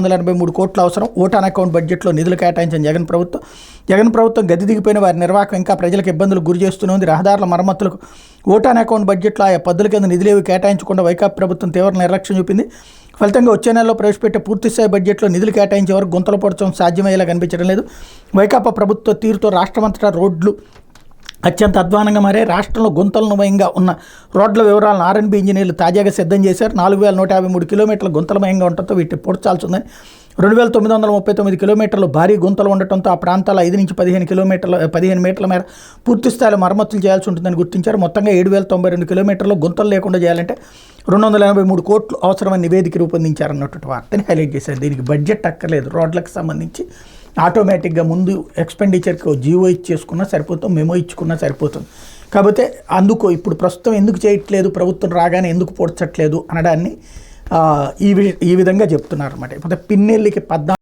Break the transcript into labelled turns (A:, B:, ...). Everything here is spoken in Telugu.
A: 183 కోట్ల అవసరం. ఓటాన్ అకౌంట్ బడ్జెట్లో నిధులు కేటాయించిన జగన్ ప్రభుత్వం గది దిగిపోయిన వారి నిర్వాహకం ఇంకా ప్రజలకు ఇబ్బందులు గురి చేస్తూనే రహదారుల మరమ్మతులకు ఓటాన్ అకౌంట్ బడ్జెట్లో ఆయా పద్ధతుల కింద నిధులేవి కేటాయించకుండా వైకాపా ప్రభుత్వం తీవ్ర నిర్లక్ష్యం చూపింది. ఫలితంగా వచ్చే నెలలో ప్రవేశపెట్టే పూర్తిస్థాయి బడ్జెట్లో నిధులు కేటాయించే వరకు గుంతలు పొడచడం సాధ్యమయ్యేలా కనిపించడం లేదు. వైకాపా ప్రభుత్వ తీరుతో రాష్ట్రమంతటా రోడ్లు అత్యంత అధ్వానంగా మారే. రాష్ట్రంలో గుంతలమయంగా ఉన్న రోడ్ల వివరాలను ఆర్ఎన్బి ఇంజనీర్లు తాజాగా సిద్ధం చేశారు. 4153 కిలోమీటర్ల గుంతలమయంగా ఉండటంతో వీటిని పూడ్చాల్సి ఉందని. 2939 కిలోమీటర్లు భారీ గుంతలు ఉండటంతో ఆ ప్రాంతాల్లో 5 నుంచి 15 మీటర్ల మేర పూర్తిస్థాయిలో మరమ్మతులు చేయాల్సి ఉంటుందని గుర్తించారు. మొత్తంగా 7092 కిలోమీటర్లు గుంతలు లేకుండా చేయాలంటే 283 కోట్లు అవసరమని నివేదిక రూపొందించారన్నటువంటి వార్తని హైలైట్ చేశారు. దీనికి బడ్జెట్ అక్కర్లేదు. రోడ్లకు సంబంధించి ఆటోమేటిక్గా ముందు ఎక్స్పెండిచర్కి జీవో ఇచ్చేసుకున్నా సరిపోతుంది, మెమో ఇచ్చుకున్నా సరిపోతుంది. కాకపోతే అందుకు ఇప్పుడు ప్రస్తుతం ఎందుకు చేయట్లేదు, ప్రభుత్వం రాగానే ఎందుకు పోడ్చట్లేదు అనడాన్ని ఈ విధంగా చెప్తున్నారు అన్నమాట. ఇప్పుడు పిన్నెల్లికి 14